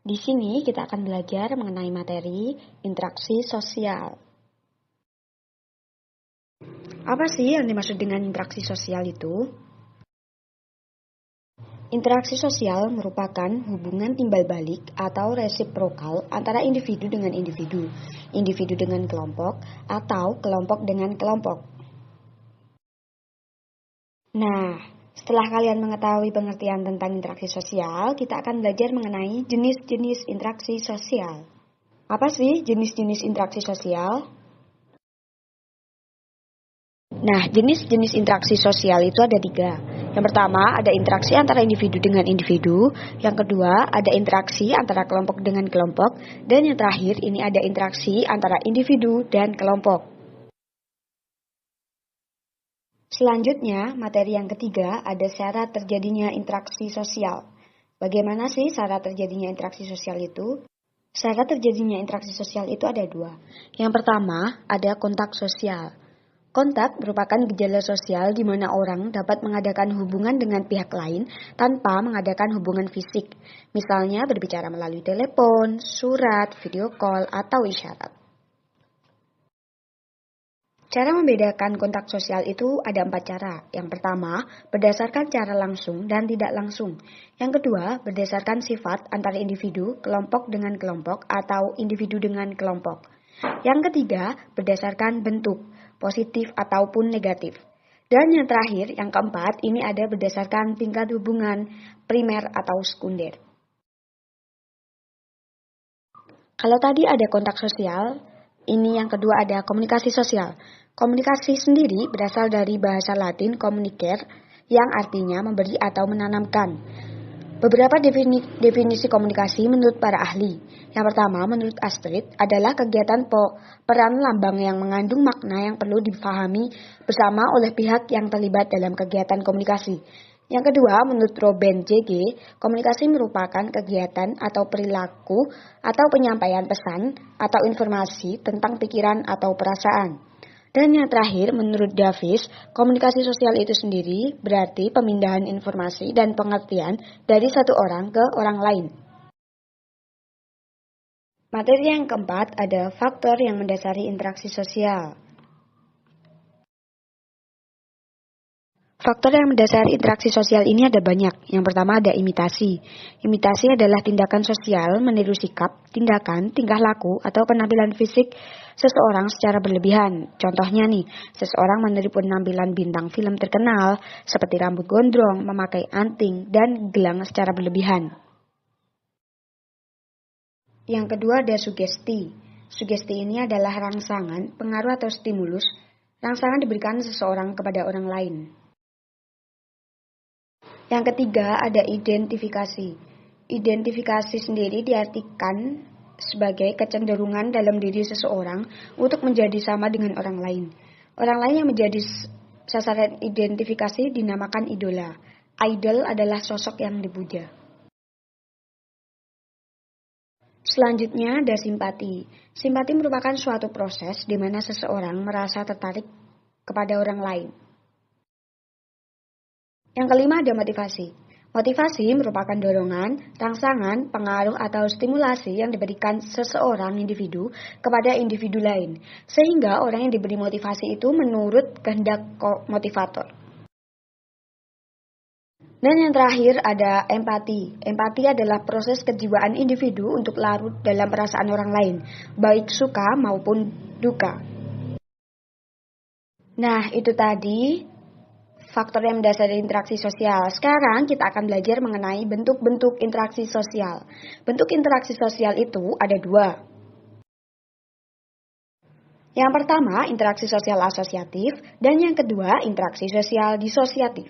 Di sini kita akan belajar mengenai materi interaksi sosial. Apa sih yang dimaksud dengan interaksi sosial itu? Interaksi sosial merupakan hubungan timbal balik atau resiprokal antara individu dengan individu, individu dengan kelompok, atau kelompok dengan kelompok. Nah, setelah kalian mengetahui pengertian tentang interaksi sosial, kita akan belajar mengenai jenis-jenis interaksi sosial. Apa sih jenis-jenis interaksi sosial? Nah, jenis-jenis interaksi sosial itu ada 3. Yang pertama, ada interaksi antara individu dengan individu. Yang kedua, ada interaksi antara kelompok dengan kelompok. Dan yang terakhir, ini ada interaksi antara individu dan kelompok. Selanjutnya, materi yang ketiga ada syarat terjadinya interaksi sosial. Bagaimana sih syarat terjadinya interaksi sosial itu? Syarat terjadinya interaksi sosial itu ada 2. Yang pertama, ada kontak sosial. Kontak merupakan gejala sosial di mana orang dapat mengadakan hubungan dengan pihak lain tanpa mengadakan hubungan fisik. Misalnya berbicara melalui telepon, surat, video call, atau isyarat. Cara membedakan kontak sosial itu ada 4 cara. Yang pertama, berdasarkan cara langsung dan tidak langsung. Yang kedua, berdasarkan sifat antara individu, kelompok dengan kelompok, atau individu dengan kelompok. Yang ketiga, berdasarkan bentuk, positif ataupun negatif. Dan yang terakhir, yang keempat, ini ada berdasarkan tingkat hubungan primer atau sekunder. Kalau tadi ada kontak sosial, ini yang kedua ada komunikasi sosial. Komunikasi sendiri berasal dari bahasa Latin communicare yang artinya memberi atau menanamkan. Beberapa definisi komunikasi menurut para ahli. Yang pertama, menurut Astrid, adalah kegiatan peran lambang yang mengandung makna yang perlu dipahami bersama oleh pihak yang terlibat dalam kegiatan komunikasi. Yang kedua, menurut Robin J.G., komunikasi merupakan kegiatan atau perilaku atau penyampaian pesan atau informasi tentang pikiran atau perasaan. Dan yang terakhir, menurut Davis, komunikasi sosial itu sendiri berarti pemindahan informasi dan pengertian dari satu orang ke orang lain. Materi yang keempat ada faktor yang mendasari interaksi sosial. Faktor yang mendasari interaksi sosial ini ada banyak. Yang pertama ada imitasi. Imitasi adalah tindakan sosial meniru sikap, tindakan, tingkah laku, atau penampilan fisik seseorang secara berlebihan. Contohnya nih, seseorang meniru penampilan bintang film terkenal seperti rambut gondrong, memakai anting, dan gelang secara berlebihan. Yang kedua ada sugesti. Sugesti ini adalah rangsangan, pengaruh atau stimulus. Rangsangan diberikan seseorang kepada orang lain. Yang ketiga ada identifikasi. Identifikasi sendiri diartikan sebagai kecenderungan dalam diri seseorang untuk menjadi sama dengan orang lain. Orang lain yang menjadi sasaran identifikasi dinamakan idola. Idol adalah sosok yang dipuja. Selanjutnya ada simpati. Simpati merupakan suatu proses di mana seseorang merasa tertarik kepada orang lain. Yang kelima ada motivasi. Motivasi merupakan dorongan, rangsangan, pengaruh atau stimulasi yang diberikan seseorang individu kepada individu lain. Sehingga orang yang diberi motivasi itu menurut kehendak motivator. Dan yang terakhir ada empati. Empati adalah proses kejiwaan individu untuk larut dalam perasaan orang lain, baik suka maupun duka. Nah, itu tadi faktor yang mendasari interaksi sosial. Sekarang kita akan belajar mengenai bentuk-bentuk interaksi sosial. Bentuk interaksi sosial itu ada 2. Yang pertama, interaksi sosial asosiatif, dan yang kedua, interaksi sosial disosiatif.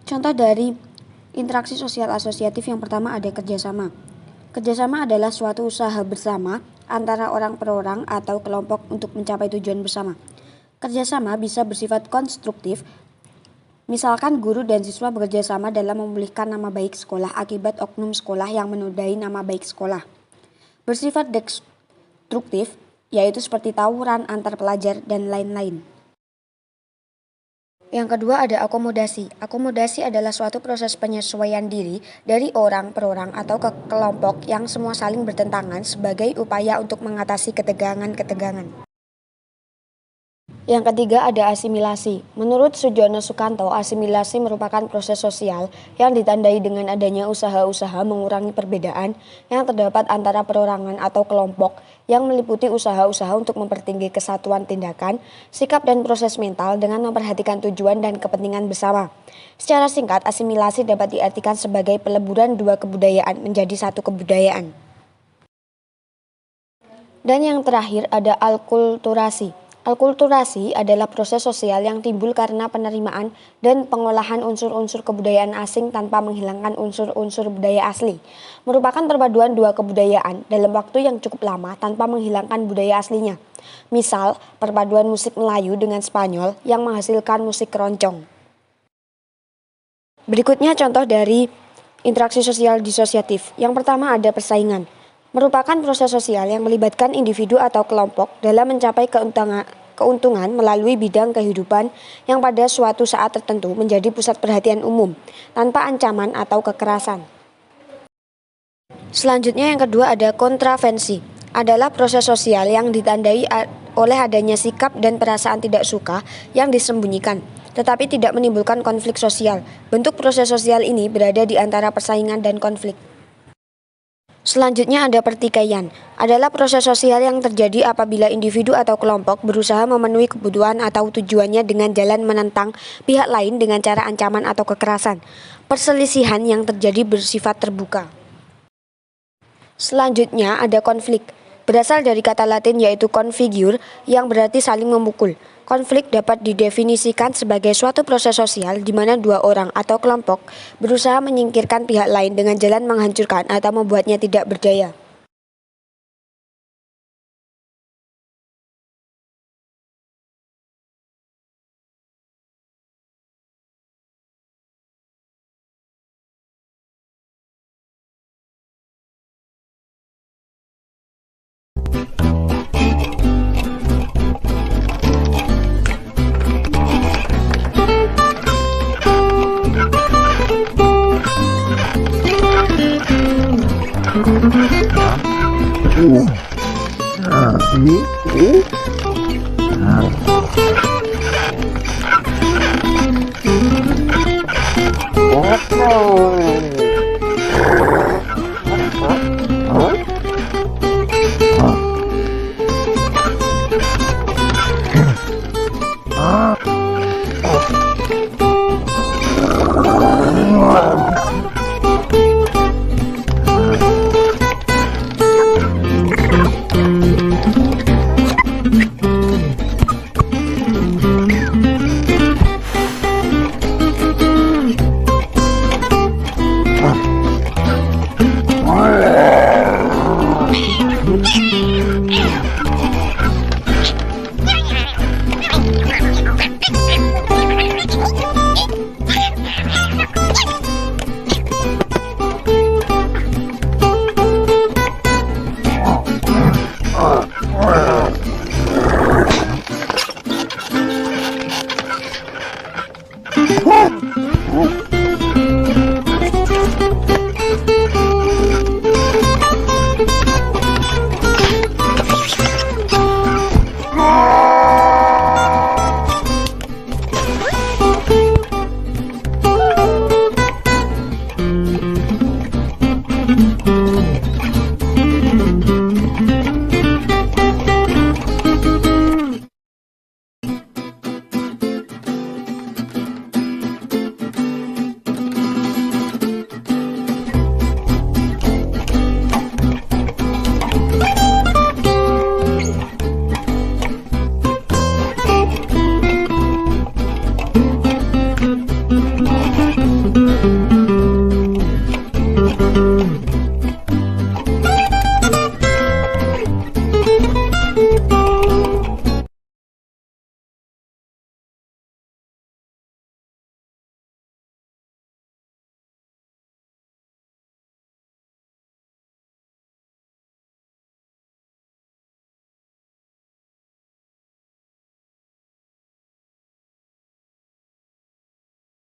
Contoh dari interaksi sosial asosiatif yang pertama ada kerjasama. Kerjasama adalah suatu usaha bersama antara orang per orang atau kelompok untuk mencapai tujuan bersama. Kerjasama bisa bersifat konstruktif. Misalkan guru dan siswa bekerja sama dalam memulihkan nama baik sekolah akibat oknum sekolah yang menodai nama baik sekolah. Bersifat destruktif, yaitu seperti tawuran antar pelajar dan lain-lain. Yang kedua ada akomodasi. Akomodasi adalah suatu proses penyesuaian diri dari orang per orang atau ke kelompok yang semua saling bertentangan sebagai upaya untuk mengatasi ketegangan-ketegangan. Yang ketiga ada asimilasi. Menurut Sujono Sukanto, asimilasi merupakan proses sosial yang ditandai dengan adanya usaha-usaha mengurangi perbedaan yang terdapat antara perorangan atau kelompok yang meliputi usaha-usaha untuk mempertinggi kesatuan tindakan, sikap dan proses mental dengan memperhatikan tujuan dan kepentingan bersama. Secara singkat, asimilasi dapat diartikan sebagai peleburan dua kebudayaan menjadi satu kebudayaan. Dan yang terakhir ada alkulturasi. Alkulturasi adalah proses sosial yang timbul karena penerimaan dan pengolahan unsur-unsur kebudayaan asing tanpa menghilangkan unsur-unsur budaya asli. Merupakan perpaduan dua kebudayaan dalam waktu yang cukup lama tanpa menghilangkan budaya aslinya. Misal, perpaduan musik Melayu dengan Spanyol yang menghasilkan musik keroncong. Berikutnya contoh dari interaksi sosial disosiatif. Yang pertama ada persaingan. Merupakan proses sosial yang melibatkan individu atau kelompok dalam mencapai keuntungan melalui bidang kehidupan yang pada suatu saat tertentu menjadi pusat perhatian umum, tanpa ancaman atau kekerasan. Selanjutnya yang kedua ada kontravensi. Adalah proses sosial yang ditandai oleh adanya sikap dan perasaan tidak suka yang disembunyikan, tetapi tidak menimbulkan konflik sosial. Bentuk proses sosial ini berada di antara persaingan dan konflik. Selanjutnya ada pertikaian. Adalah proses sosial yang terjadi apabila individu atau kelompok berusaha memenuhi kebutuhan atau tujuannya dengan jalan menentang pihak lain dengan cara ancaman atau kekerasan. Perselisihan yang terjadi bersifat terbuka. Selanjutnya ada konflik. Berasal dari kata Latin yaitu configure yang berarti saling memukul. Konflik dapat didefinisikan sebagai suatu proses sosial di mana dua orang atau kelompok berusaha menyingkirkan pihak lain dengan jalan menghancurkan atau membuatnya tidak berdaya.